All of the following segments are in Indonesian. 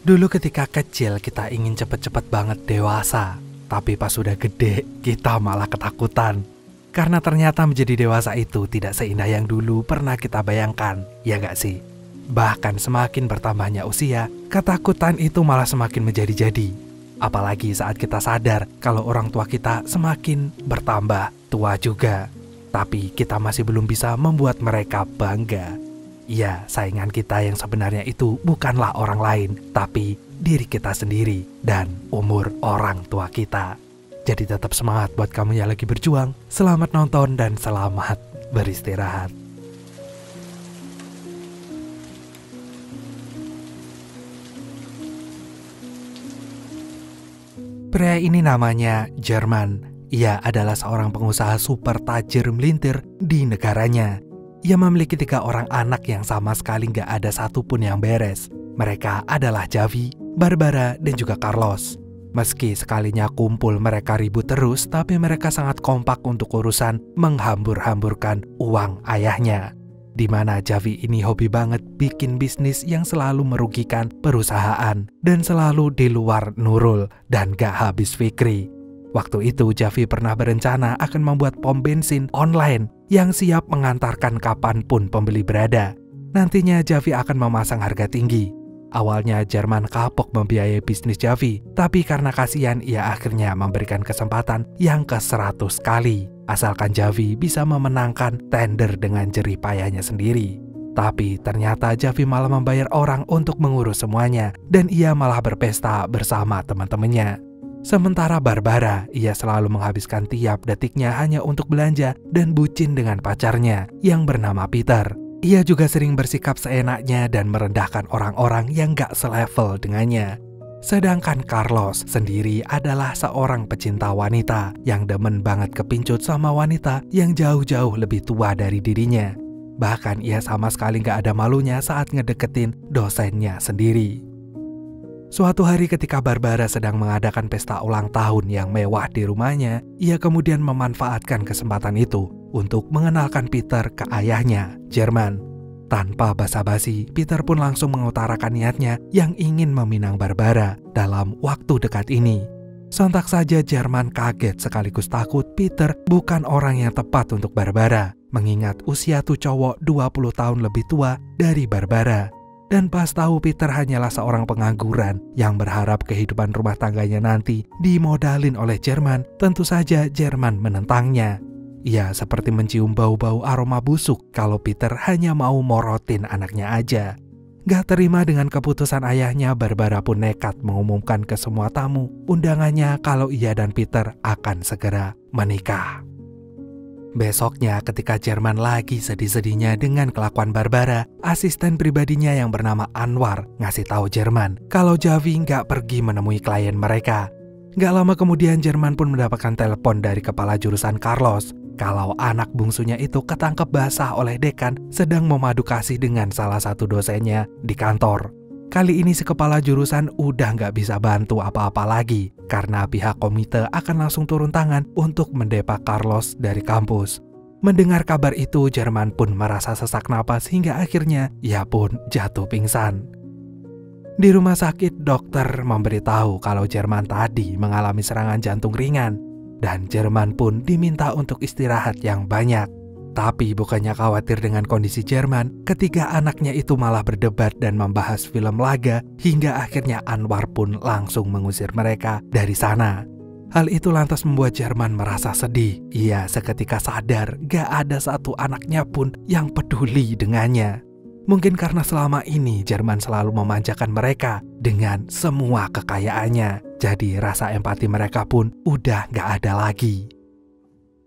Dulu ketika kecil kita ingin cepet-cepet banget dewasa, tapi pas sudah gede kita malah ketakutan. Karena ternyata menjadi dewasa itu tidak seindah yang dulu pernah kita bayangkan, ya gak sih? Bahkan semakin bertambahnya usia, ketakutan itu malah semakin menjadi-jadi. Apalagi saat kita sadar kalau orang tua kita semakin bertambah tua juga. Tapi kita masih belum bisa membuat mereka bangga. Ya, saingan kita yang sebenarnya itu bukanlah orang lain, tapi diri kita sendiri dan umur orang tua kita. Jadi tetap semangat buat kamu yang lagi berjuang. Selamat nonton dan selamat beristirahat. Pria ini namanya Jerman. Ia adalah seorang pengusaha super tajir melintir di negaranya. Ia memiliki 3 orang anak yang sama sekali gak ada satupun yang beres. Mereka adalah Javi, Barbara, dan juga Carlos. Meski sekalinya kumpul mereka ribut terus, tapi mereka sangat kompak untuk urusan menghambur-hamburkan uang ayahnya. Dimana Javi ini hobi banget bikin bisnis yang selalu merugikan perusahaan dan selalu di luar Nurul dan gak habis fikri. Waktu itu Javi pernah berencana akan membuat pom bensin online yang siap mengantarkan kapanpun pembeli berada. Nantinya Javi akan memasang harga tinggi. Awalnya Jerman kapok membiayai bisnis Javi, tapi karena kasihan ia akhirnya memberikan kesempatan yang ke-100 kali. Asalkan Javi bisa memenangkan tender dengan jerih payahnya sendiri. Tapi ternyata Javi malah membayar orang untuk mengurus semuanya, dan ia malah berpesta bersama teman-temannya. Sementara Barbara, ia selalu menghabiskan tiap detiknya hanya untuk belanja dan bucin dengan pacarnya yang bernama Peter. Ia juga sering bersikap seenaknya dan merendahkan orang-orang yang gak selevel dengannya. Sedangkan Carlos sendiri adalah seorang pecinta wanita yang demen banget kepincut sama wanita yang jauh-jauh lebih tua dari dirinya. Bahkan ia sama sekali gak ada malunya saat ngedeketin dosennya sendiri. Suatu hari ketika Barbara sedang mengadakan pesta ulang tahun yang mewah di rumahnya, ia kemudian memanfaatkan kesempatan itu untuk mengenalkan Peter ke ayahnya, Jerman. Tanpa basa-basi, Peter pun langsung mengutarakan niatnya yang ingin meminang Barbara dalam waktu dekat ini. Sontak saja Jerman kaget sekaligus takut Peter bukan orang yang tepat untuk Barbara, mengingat usia tuh cowok 20 tahun lebih tua dari Barbara. Dan pas tahu Peter hanyalah seorang pengangguran yang berharap kehidupan rumah tangganya nanti dimodalin oleh Jerman, tentu saja Jerman menentangnya. Ia seperti mencium bau-bau aroma busuk kalau Peter hanya mau morotin anaknya aja. Gak terima dengan keputusan ayahnya, Barbara pun nekat mengumumkan ke semua tamu undangannya kalau ia dan Peter akan segera menikah. Besoknya ketika Jerman lagi sedih-sedihnya dengan kelakuan Barbara, asisten pribadinya yang bernama Anwar ngasih tahu Jerman kalau Javi nggak pergi menemui klien mereka. Nggak lama kemudian Jerman pun mendapatkan telepon dari kepala jurusan Carlos kalau anak bungsunya itu ketangkep basah oleh dekan sedang memadu kasih dengan salah satu dosennya di kantor. Kali ini si kepala jurusan udah nggak bisa bantu apa-apa lagi karena pihak komite akan langsung turun tangan untuk mendepak Carlos dari kampus. Mendengar kabar itu, Jerman pun merasa sesak napas hingga akhirnya ia pun jatuh pingsan. Di rumah sakit, dokter memberitahu kalau Jerman tadi mengalami serangan jantung ringan dan Jerman pun diminta untuk istirahat yang banyak. Tapi bukannya khawatir dengan kondisi Jerman, ketiga anaknya itu malah berdebat dan membahas film laga hingga akhirnya Anwar pun langsung mengusir mereka dari sana. Hal itu lantas membuat Jerman merasa sedih. Ia seketika sadar gak ada satu anaknya pun yang peduli dengannya. Mungkin karena selama ini Jerman selalu memanjakan mereka dengan semua kekayaannya. Jadi rasa empati mereka pun udah gak ada lagi.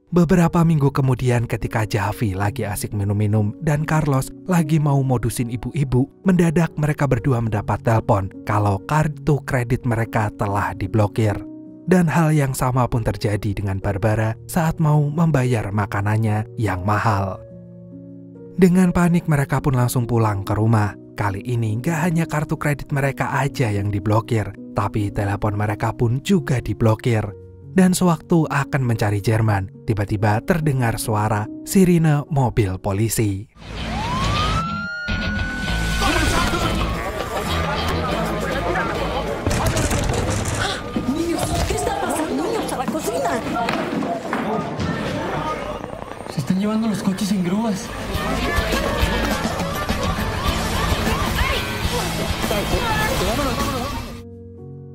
Beberapa minggu kemudian ketika Javi lagi asik minum-minum dan Carlos lagi mau modusin ibu-ibu, mendadak mereka berdua mendapat telepon kalau kartu kredit mereka telah diblokir. Dan hal yang sama pun terjadi dengan Barbara saat mau membayar makanannya yang mahal. Dengan panik mereka pun langsung pulang ke rumah. Kali ini gak hanya kartu kredit mereka aja yang diblokir, tapi telepon mereka pun juga diblokir. Dan sewaktu akan mencari Jerman, tiba-tiba terdengar suara sirine mobil polisi. están llevando los coches en grúas.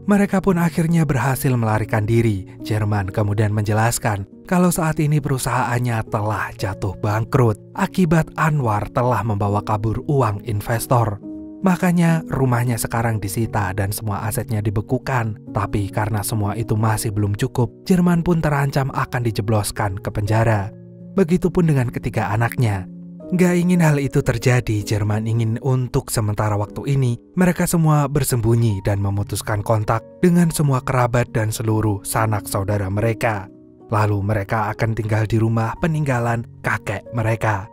Mereka pun akhirnya berhasil melarikan diri. Jerman kemudian menjelaskan kalau saat ini perusahaannya telah jatuh bangkrut akibat Anwar telah membawa kabur uang investor. Makanya rumahnya sekarang disita dan semua asetnya dibekukan. Tapi karena semua itu masih belum cukup, Jerman pun terancam akan dijebloskan ke penjara. Begitupun dengan ketiga anaknya. Gak ingin hal itu terjadi, Jerman ingin untuk sementara waktu ini mereka semua bersembunyi dan memutuskan kontak dengan semua kerabat dan seluruh sanak saudara mereka. Lalu mereka akan tinggal di rumah peninggalan kakek mereka.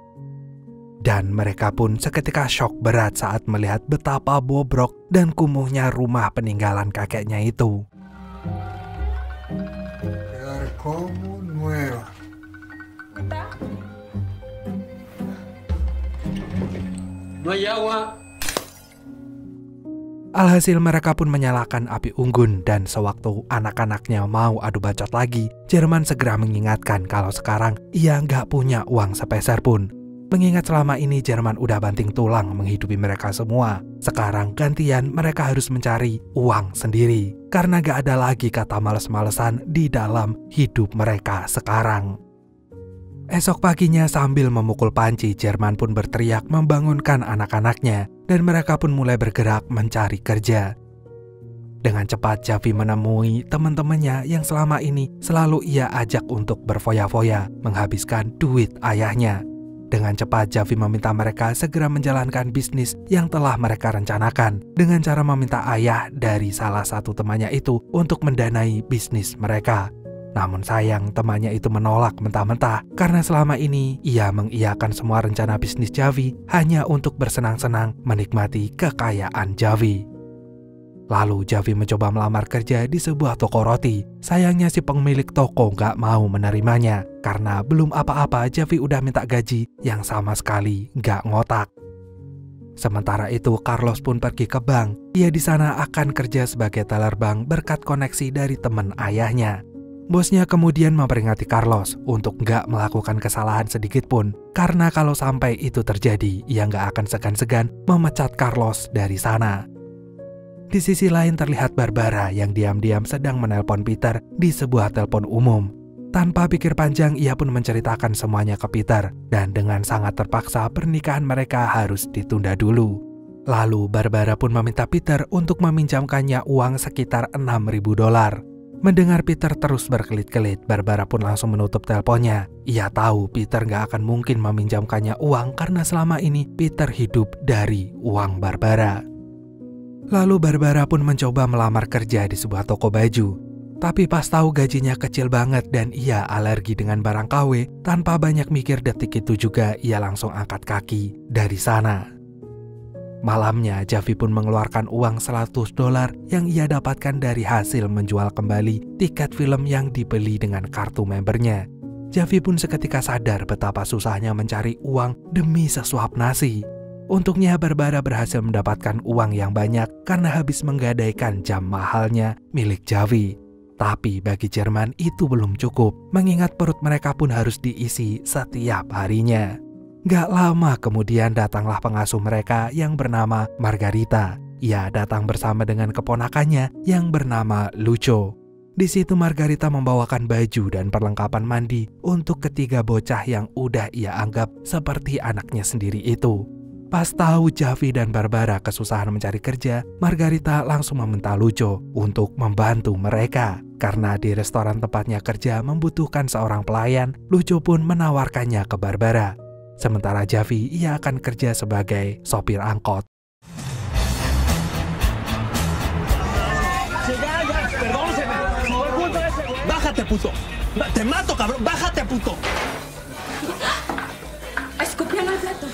Dan mereka pun seketika shock berat saat melihat betapa bobrok dan kumuhnya rumah peninggalan kakeknya itu. Alhasil mereka pun menyalakan api unggun dan sewaktu anak-anaknya mau adu bacot lagi, Jerman segera mengingatkan kalau sekarang ia nggak punya uang sepeser pun. Mengingat selama ini Jerman udah banting tulang menghidupi mereka semua. Sekarang gantian mereka harus mencari uang sendiri. Karena gak ada lagi kata males-malesan di dalam hidup mereka sekarang. Esok paginya sambil memukul panci, Jerman pun berteriak membangunkan anak-anaknya. Dan mereka pun mulai bergerak mencari kerja. Dengan cepat Javi menemui teman-temannya yang selama ini selalu ia ajak untuk berfoya-foya menghabiskan duit ayahnya. Dengan cepat Javi meminta mereka segera menjalankan bisnis yang telah mereka rencanakan dengan cara meminta ayah dari salah satu temannya itu untuk mendanai bisnis mereka. Namun sayang temannya itu menolak mentah-mentah karena selama ini ia mengiyakan semua rencana bisnis Javi hanya untuk bersenang-senang menikmati kekayaan Javi. Lalu Javi mencoba melamar kerja di sebuah toko roti. Sayangnya si pemilik toko gak mau menerimanya. Karena belum apa-apa Javi udah minta gaji yang sama sekali gak ngotak. Sementara itu Carlos pun pergi ke bank. Ia di sana akan kerja sebagai teller bank berkat koneksi dari teman ayahnya. Bosnya kemudian memperingati Carlos untuk gak melakukan kesalahan sedikit pun. Karena kalau sampai itu terjadi, ia gak akan segan-segan memecat Carlos dari sana. Di sisi lain terlihat Barbara yang diam-diam sedang menelpon Peter di sebuah telepon umum. Tanpa pikir panjang ia pun menceritakan semuanya ke Peter dan dengan sangat terpaksa pernikahan mereka harus ditunda dulu. Lalu Barbara pun meminta Peter untuk meminjamkannya uang sekitar $6.000. Mendengar Peter terus berkelit-kelit, Barbara pun langsung menutup teleponnya. Ia tahu Peter gak akan mungkin meminjamkannya uang karena selama ini Peter hidup dari uang Barbara. Lalu Barbara pun mencoba melamar kerja di sebuah toko baju. Tapi pas tahu gajinya kecil banget dan ia alergi dengan barang KW, tanpa banyak mikir detik itu juga ia langsung angkat kaki dari sana. Malamnya Javi pun mengeluarkan uang $100 yang ia dapatkan dari hasil menjual kembali tiket film yang dibeli dengan kartu membernya. Javi pun seketika sadar betapa susahnya mencari uang demi sesuap nasi. Untungnya Barbara berhasil mendapatkan uang yang banyak karena habis menggadaikan jam mahalnya milik Javi. Tapi bagi Jerman itu belum cukup, mengingat perut mereka pun harus diisi setiap harinya. Gak lama kemudian datanglah pengasuh mereka yang bernama Margarita. Ia datang bersama dengan keponakannya yang bernama Lucho. Di situ Margarita membawakan baju dan perlengkapan mandi untuk ketiga bocah yang udah ia anggap seperti anaknya sendiri itu. Pas tahu Javi dan Barbara kesusahan mencari kerja, Margarita langsung meminta Lucho untuk membantu mereka. Karena di restoran tempatnya kerja membutuhkan seorang pelayan, Lucho pun menawarkannya ke Barbara. Sementara Javi, ia akan kerja sebagai sopir angkot. Bájate, puto. Te mato, cabrón. Bájate, puto. Escupió en el plato.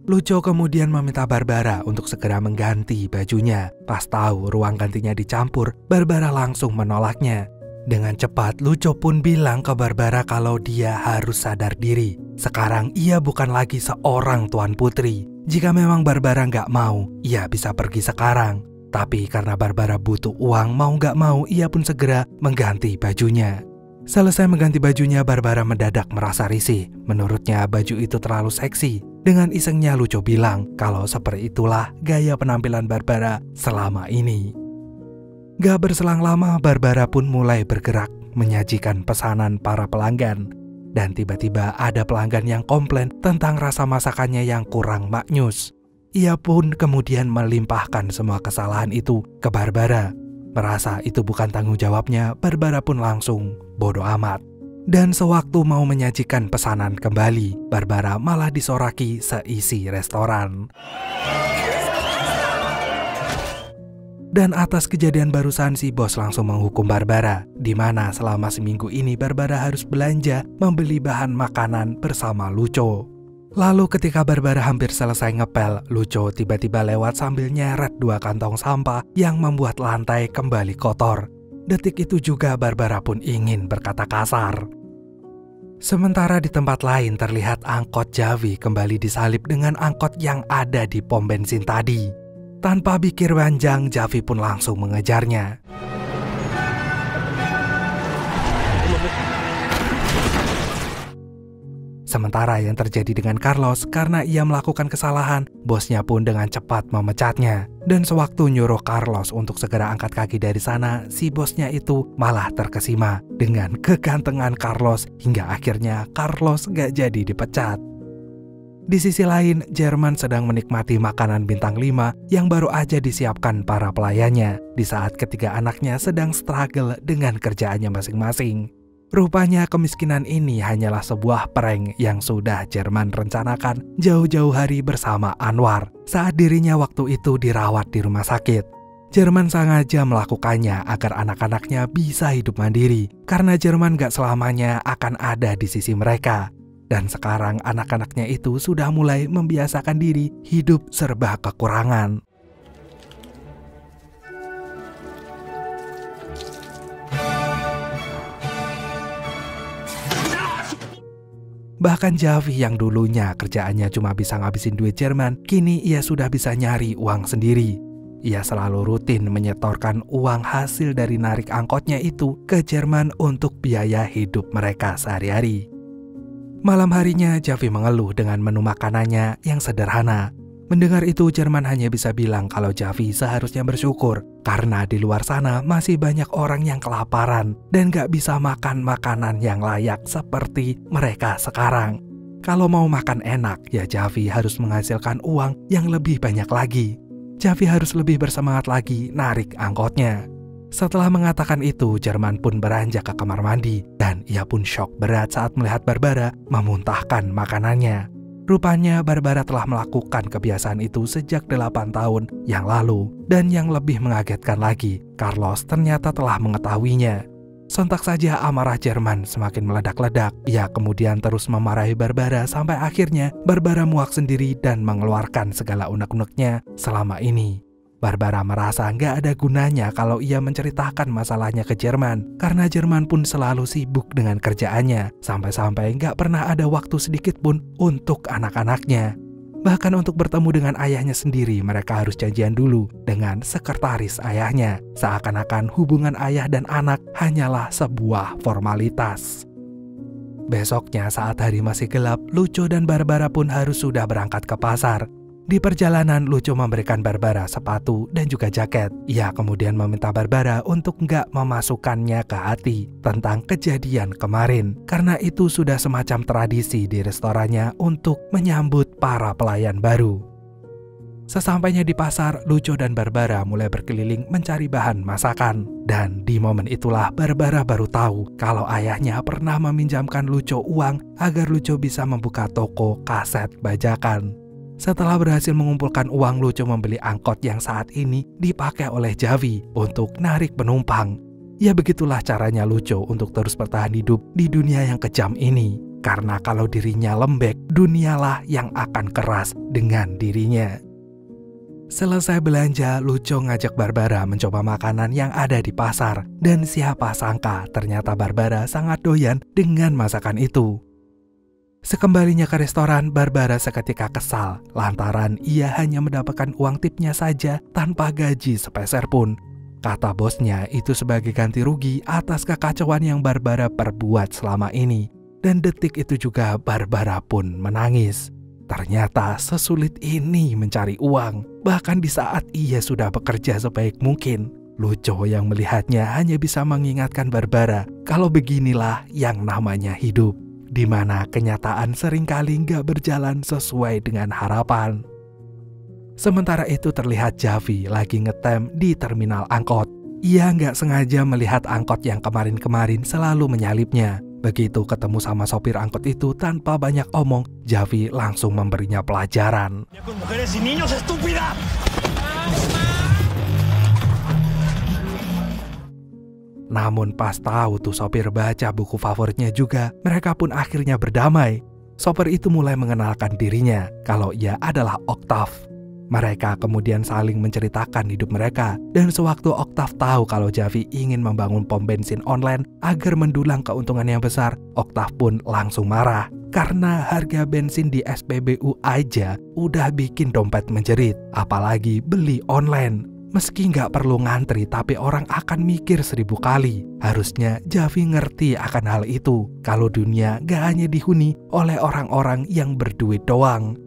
Lucho kemudian meminta Barbara untuk segera mengganti bajunya. Pas tahu ruang gantinya dicampur, Barbara langsung menolaknya. Dengan cepat, Lucho pun bilang ke Barbara kalau dia harus sadar diri. Sekarang ia bukan lagi seorang tuan putri. Jika memang Barbara nggak mau, ia bisa pergi sekarang. Tapi karena Barbara butuh uang, mau nggak mau ia pun segera mengganti bajunya. Selesai mengganti bajunya, Barbara mendadak merasa risih. Menurutnya baju itu terlalu seksi. Dengan isengnya Lucho bilang kalau seperti itulah gaya penampilan Barbara selama ini. Gak berselang lama, Barbara pun mulai bergerak menyajikan pesanan para pelanggan. Dan tiba-tiba ada pelanggan yang komplain tentang rasa masakannya yang kurang maknyus. Ia pun kemudian melimpahkan semua kesalahan itu ke Barbara. Merasa itu bukan tanggung jawabnya, Barbara pun langsung bodoh amat. Dan sewaktu mau menyajikan pesanan kembali, Barbara malah disoraki seisi restoran. Dan atas kejadian barusan si bos langsung menghukum Barbara, di mana selama seminggu ini Barbara harus belanja membeli bahan makanan bersama Lucho. Lalu ketika Barbara hampir selesai ngepel, Lucho tiba-tiba lewat sambil nyeret 2 kantong sampah yang membuat lantai kembali kotor. Detik itu juga Barbara pun ingin berkata kasar. Sementara di tempat lain terlihat angkot Javi kembali disalip dengan angkot yang ada di pom bensin tadi. Tanpa pikir panjang, Javi pun langsung mengejarnya. Sementara yang terjadi dengan Carlos, karena ia melakukan kesalahan, bosnya pun dengan cepat memecatnya. Dan sewaktu nyuruh Carlos untuk segera angkat kaki dari sana, si bosnya itu malah terkesima dengan kegantengan Carlos hingga akhirnya Carlos gak jadi dipecat. Di sisi lain, Jerman sedang menikmati makanan bintang 5 yang baru aja disiapkan para pelayannya di saat ketiga anaknya sedang struggle dengan kerjaannya masing-masing. Rupanya kemiskinan ini hanyalah sebuah prank yang sudah Jerman rencanakan jauh-jauh hari bersama Anwar saat dirinya waktu itu dirawat di rumah sakit. Jerman sengaja melakukannya agar anak-anaknya bisa hidup mandiri karena Jerman gak selamanya akan ada di sisi mereka. Dan sekarang anak-anaknya itu sudah mulai membiasakan diri hidup serba kekurangan. Bahkan Javi yang dulunya kerjaannya cuma bisa ngabisin duit Jerman, kini ia sudah bisa nyari uang sendiri. Ia selalu rutin menyetorkan uang hasil dari narik angkotnya itu ke Jerman untuk biaya hidup mereka sehari-hari. Malam harinya Javi mengeluh dengan menu makanannya yang sederhana. Mendengar itu Jerman hanya bisa bilang kalau Javi seharusnya bersyukur karena di luar sana masih banyak orang yang kelaparan dan gak bisa makan makanan yang layak seperti mereka sekarang. Kalau mau makan enak ya Javi harus menghasilkan uang yang lebih banyak lagi. Javi harus lebih bersemangat lagi narik angkotnya. Setelah mengatakan itu, Jerman pun beranjak ke kamar mandi dan ia pun shock berat saat melihat Barbara memuntahkan makanannya. Rupanya Barbara telah melakukan kebiasaan itu sejak 8 tahun yang lalu. Dan yang lebih mengagetkan lagi, Carlos ternyata telah mengetahuinya. Sontak saja amarah Jerman semakin meledak-ledak. Ia kemudian terus memarahi Barbara sampai akhirnya Barbara muak sendiri dan mengeluarkan segala unek-uneknya selama ini. Barbara merasa nggak ada gunanya kalau ia menceritakan masalahnya ke Jerman, karena Jerman pun selalu sibuk dengan kerjaannya, sampai-sampai nggak pernah ada waktu sedikit pun untuk anak-anaknya. Bahkan untuk bertemu dengan ayahnya sendiri, mereka harus janjian dulu dengan sekretaris ayahnya, seakan-akan hubungan ayah dan anak hanyalah sebuah formalitas. Besoknya saat hari masih gelap, Lucho dan Barbara pun harus sudah berangkat ke pasar. Di perjalanan, Lucho memberikan Barbara sepatu dan juga jaket. Ia kemudian meminta Barbara untuk nggak memasukkannya ke hati tentang kejadian kemarin, karena itu sudah semacam tradisi di restorannya untuk menyambut para pelayan baru. Sesampainya di pasar, Lucho dan Barbara mulai berkeliling mencari bahan masakan. Dan di momen itulah Barbara baru tahu kalau ayahnya pernah meminjamkan Lucho uang agar Lucho bisa membuka toko kaset bajakan. Setelah berhasil mengumpulkan uang, Lucho membeli angkot yang saat ini dipakai oleh Javi untuk narik penumpang. Ya begitulah caranya Lucho untuk terus bertahan hidup di dunia yang kejam ini. Karena kalau dirinya lembek, dunialah yang akan keras dengan dirinya. Selesai belanja, Lucho ngajak Barbara mencoba makanan yang ada di pasar. Dan siapa sangka ternyata Barbara sangat doyan dengan masakan itu. Sekembalinya ke restoran, Barbara seketika kesal lantaran ia hanya mendapatkan uang tipnya saja tanpa gaji sepeser pun. Kata bosnya itu sebagai ganti rugi atas kekacauan yang Barbara perbuat selama ini. Dan detik itu juga Barbara pun menangis. Ternyata sesulit ini mencari uang, bahkan di saat ia sudah bekerja sebaik mungkin. Lucho yang melihatnya hanya bisa mengingatkan Barbara kalau beginilah yang namanya hidup, di mana kenyataan seringkali nggak berjalan sesuai dengan harapan. Sementara itu terlihat Javi lagi ngetem di terminal angkot. Ia nggak sengaja melihat angkot yang kemarin-kemarin selalu menyalipnya. Begitu ketemu sama sopir angkot itu tanpa banyak omong, Javi langsung memberinya pelajaran. Namun pas tahu tuh sopir baca buku favoritnya juga, mereka pun akhirnya berdamai. Sopir itu mulai mengenalkan dirinya kalau ia adalah Octav. Mereka kemudian saling menceritakan hidup mereka, dan sewaktu Octav tahu kalau Javi ingin membangun pom bensin online agar mendulang keuntungan yang besar, Octav pun langsung marah. Karena harga bensin di SPBU aja udah bikin dompet menjerit, apalagi beli online. Meski nggak perlu ngantri, tapi orang akan mikir 1000 kali. Harusnya Javi ngerti akan hal itu, kalau dunia nggak hanya dihuni oleh orang-orang yang berduit doang.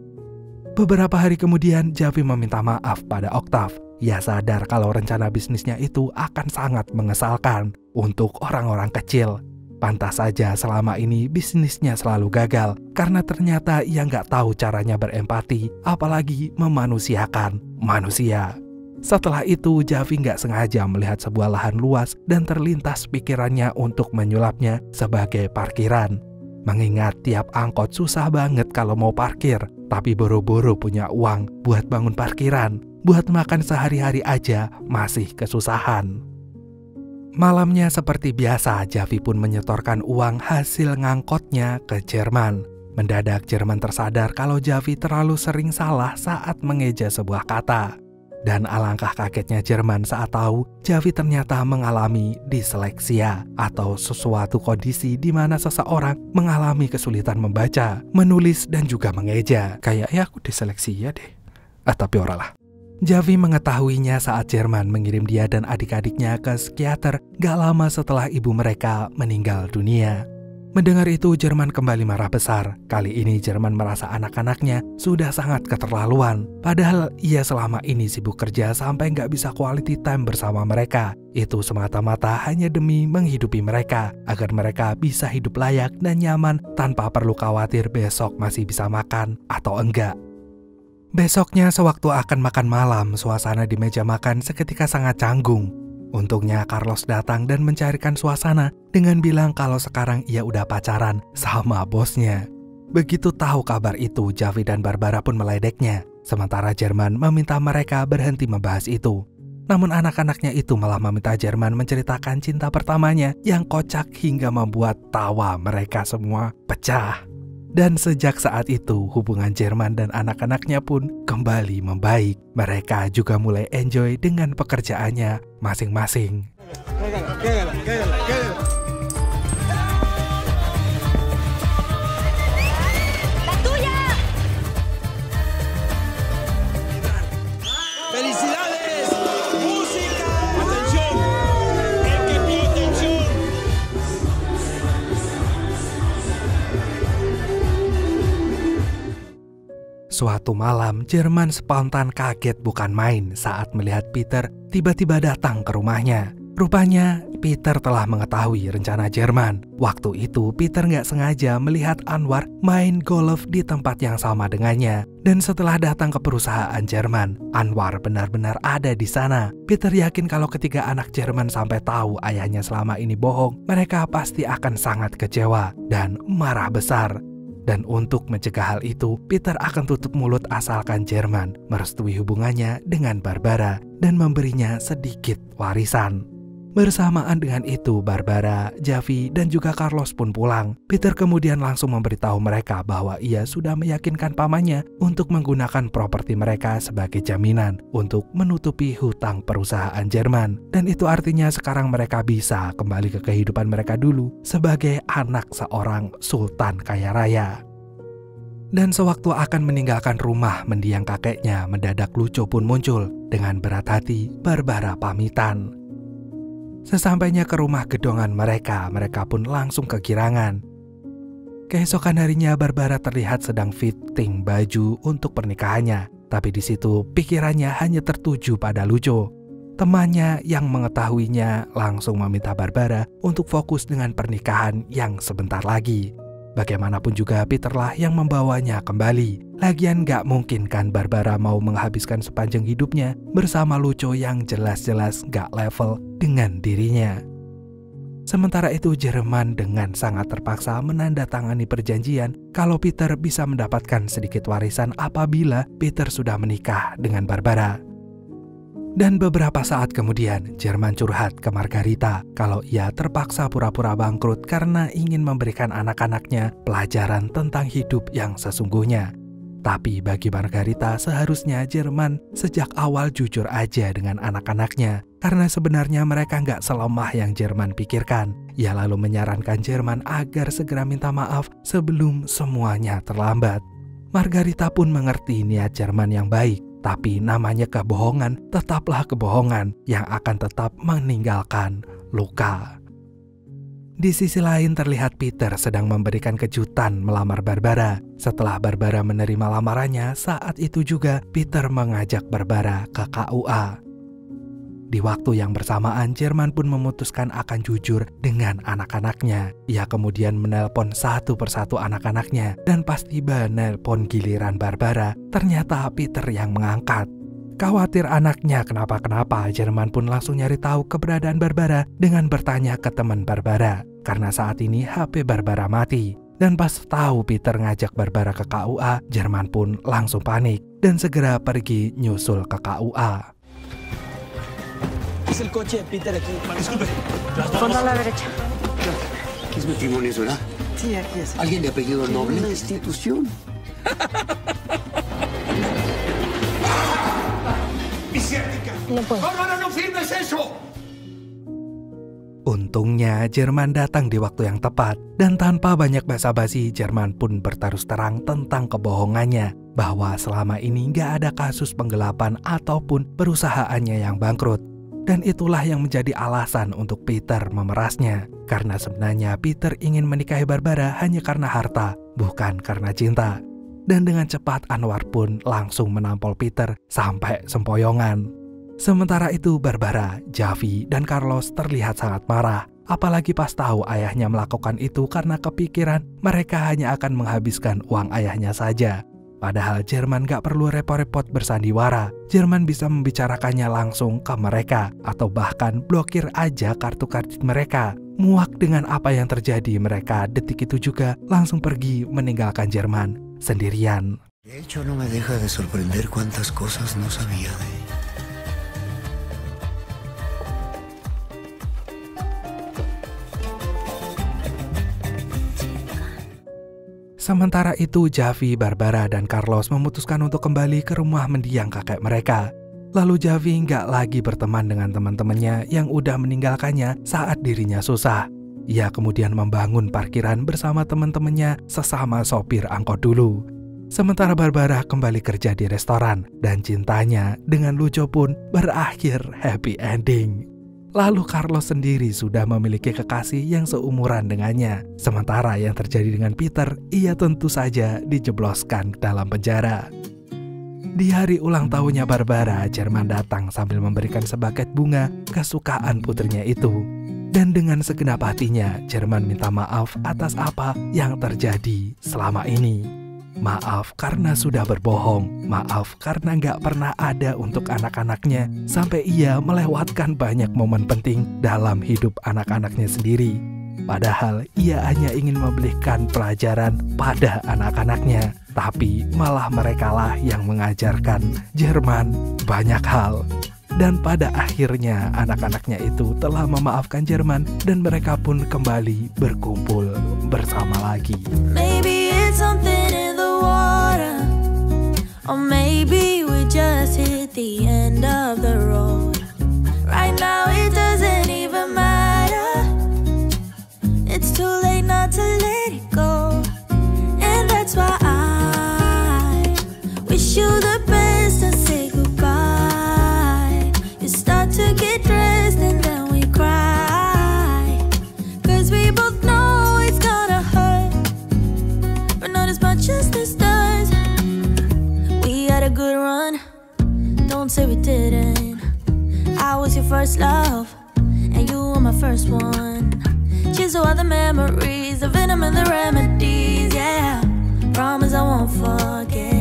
Beberapa hari kemudian, Javi meminta maaf pada Octav. Ia sadar kalau rencana bisnisnya itu akan sangat mengesalkan untuk orang-orang kecil. Pantas saja selama ini bisnisnya selalu gagal, karena ternyata ia nggak tahu caranya berempati, apalagi memanusiakan manusia. Setelah itu, Javi nggak sengaja melihat sebuah lahan luas dan terlintas pikirannya untuk menyulapnya sebagai parkiran. Mengingat tiap angkot susah banget kalau mau parkir, tapi boro-boro punya uang buat bangun parkiran, buat makan sehari-hari aja masih kesusahan. Malamnya seperti biasa, Javi pun menyetorkan uang hasil ngangkotnya ke Jerman. Mendadak Jerman tersadar kalau Javi terlalu sering salah saat mengeja sebuah kata. Dan alangkah kagetnya Jerman saat tahu Javi ternyata mengalami disleksia atau sesuatu kondisi di mana seseorang mengalami kesulitan membaca, menulis, dan juga mengeja. Kayaknya aku disleksia deh. Tapi ora lah. Javi mengetahuinya saat Jerman mengirim dia dan adik-adiknya ke psikiater gak lama setelah ibu mereka meninggal dunia. Mendengar itu, Jerman kembali marah besar. Kali ini Jerman merasa anak-anaknya sudah sangat keterlaluan. Padahal ia selama ini sibuk kerja sampai nggak bisa quality time bersama mereka. Itu semata-mata hanya demi menghidupi mereka, agar mereka bisa hidup layak dan nyaman tanpa perlu khawatir besok masih bisa makan atau enggak. Besoknya sewaktu akan makan malam, suasana di meja makan seketika sangat canggung. Untungnya Carlos datang dan mencairkan suasana dengan bilang kalau sekarang ia udah pacaran sama bosnya. Begitu tahu kabar itu, Javi dan Barbara pun meledeknya. Sementara Jerman meminta mereka berhenti membahas itu. Namun anak-anaknya itu malah meminta Jerman menceritakan cinta pertamanya yang kocak hingga membuat tawa mereka semua pecah. Dan sejak saat itu, hubungan Jerman dan anak-anaknya pun kembali membaik. Mereka juga mulai enjoy dengan pekerjaannya masing-masing. ¡Felicidades! ¡Música! ¡Atención! El que pide atención. Suatu malam, Jerman spontan kaget bukan main saat melihat Peter tiba-tiba datang ke rumahnya. Rupanya, Peter telah mengetahui rencana Jerman. Waktu itu, Peter nggak sengaja melihat Anwar main golf di tempat yang sama dengannya. Dan setelah datang ke perusahaan Jerman, Anwar benar-benar ada di sana. Peter yakin kalau ketiga anak Jerman sampai tahu ayahnya selama ini bohong, mereka pasti akan sangat kecewa dan marah besar. Dan untuk mencegah hal itu, Peter akan tutup mulut asalkan Jerman merestui hubungannya dengan Barbara dan memberinya sedikit warisan. Bersamaan dengan itu, Barbara, Javi, dan juga Carlos pun pulang. Peter kemudian langsung memberitahu mereka bahwa ia sudah meyakinkan pamannya untuk menggunakan properti mereka sebagai jaminan untuk menutupi hutang perusahaan Jerman. Dan itu artinya sekarang mereka bisa kembali ke kehidupan mereka dulu sebagai anak seorang sultan kaya raya. Dan sewaktu akan meninggalkan rumah mendiang kakeknya, mendadak Lucho pun muncul. Dengan berat hati, Barbara pamitan. Sesampainya ke rumah gedongan mereka pun langsung kegirangan. Keesokan harinya Barbara terlihat sedang fitting baju untuk pernikahannya. Tapi di situ pikirannya hanya tertuju pada Lucio. Temannya yang mengetahuinya langsung meminta Barbara untuk fokus dengan pernikahan yang sebentar lagi. Bagaimanapun juga Peter lah yang membawanya kembali. Lagian gak mungkin kan Barbara mau menghabiskan sepanjang hidupnya bersama Lucio yang jelas-jelas gak level dengan dirinya. Sementara itu Jerman dengan sangat terpaksa menandatangani perjanjian kalau Peter bisa mendapatkan sedikit warisan apabila Peter sudah menikah dengan Barbara. Dan beberapa saat kemudian, Jerman curhat ke Margarita kalau ia terpaksa pura-pura bangkrut karena ingin memberikan anak-anaknya pelajaran tentang hidup yang sesungguhnya. Tapi bagi Margarita seharusnya Jerman sejak awal jujur aja dengan anak-anaknya. Karena sebenarnya mereka nggak selemah yang Jerman pikirkan. Ia lalu menyarankan Jerman agar segera minta maaf sebelum semuanya terlambat. Margarita pun mengerti niat Jerman yang baik. Tapi namanya kebohongan tetaplah kebohongan yang akan tetap meninggalkan luka. Di sisi lain terlihat Peter sedang memberikan kejutan melamar Barbara. Setelah Barbara menerima lamarannya, saat itu juga Peter mengajak Barbara ke KUA. Di waktu yang bersamaan, Jerman pun memutuskan akan jujur dengan anak-anaknya. Ia kemudian menelpon satu persatu anak-anaknya, dan pas tiba nelpon giliran Barbara, ternyata Peter yang mengangkat. Khawatir anaknya kenapa-kenapa, Jerman pun langsung nyari tahu keberadaan Barbara dengan bertanya ke teman Barbara, karena saat ini HP Barbara mati. Dan pas tahu Peter ngajak Barbara ke KUA, Jerman pun langsung panik dan segera pergi nyusul ke KUA. Es el coche de Peter aquí. Disculpe. Fondo a la derecha. ¿Qué es matrimonios, verdad? Sí, aquí es. ¿Alguien de apellido noble? Una institución. ¡Misiática! No puedo. No firmes eso! Untungnya Jerman datang di waktu yang tepat dan tanpa banyak basa-basi Jerman pun berterus terang tentang kebohongannya bahwa selama ini nggak ada kasus penggelapan ataupun perusahaannya yang bangkrut. Dan itulah yang menjadi alasan untuk Peter memerasnya. Karena sebenarnya Peter ingin menikahi Barbara hanya karena harta, bukan karena cinta. Dan dengan cepat Anwar pun langsung menampol Peter sampai sempoyongan. Sementara itu Barbara, Javi, dan Carlos terlihat sangat marah. Apalagi pas tahu ayahnya melakukan itu karena kepikiran mereka hanya akan menghabiskan uang ayahnya saja. Padahal Jerman gak perlu repot-repot bersandiwara. Jerman bisa membicarakannya langsung ke mereka atau bahkan blokir aja kartu kredit mereka. Muak dengan apa yang terjadi, mereka detik itu juga langsung pergi meninggalkan Jerman sendirian. De hecho, no me deja de sorprender cuántas cosas no sabía de ella. Sementara itu Javi, Barbara, dan Carlos memutuskan untuk kembali ke rumah mendiang kakek mereka. Lalu Javi nggak lagi berteman dengan teman-temannya yang udah meninggalkannya saat dirinya susah. Ia kemudian membangun parkiran bersama teman-temannya sesama sopir angkot dulu. Sementara Barbara kembali kerja di restoran dan cintanya dengan Lucio pun berakhir happy ending. Lalu Carlos sendiri sudah memiliki kekasih yang seumuran dengannya. Sementara yang terjadi dengan Peter, ia tentu saja dijebloskan dalam penjara. Di hari ulang tahunnya Barbara, Jerman datang sambil memberikan sebaket bunga kesukaan putrinya itu. Dan dengan segenap hatinya, Jerman minta maaf atas apa yang terjadi selama ini. Maaf karena sudah berbohong, maaf karena gak pernah ada untuk anak-anaknya, sampai ia melewatkan banyak momen penting dalam hidup anak-anaknya sendiri. Padahal ia hanya ingin memberikan pelajaran pada anak-anaknya, tapi malah merekalah yang mengajarkan Jerman banyak hal. Dan pada akhirnya anak-anaknya itu telah memaafkan Jerman dan mereka pun kembali berkumpul bersama lagi. Maybe it's something in the water, or maybe we just hit the end of the road. Right now it doesn't even matter. It's too late not to let it go. And that's why I wish you the best and say goodbye. You start to get dressed and then we cry. was your first love, and you were my first one. Cheers to all the memories, the venom and the remedies, yeah. Promise I won't forget.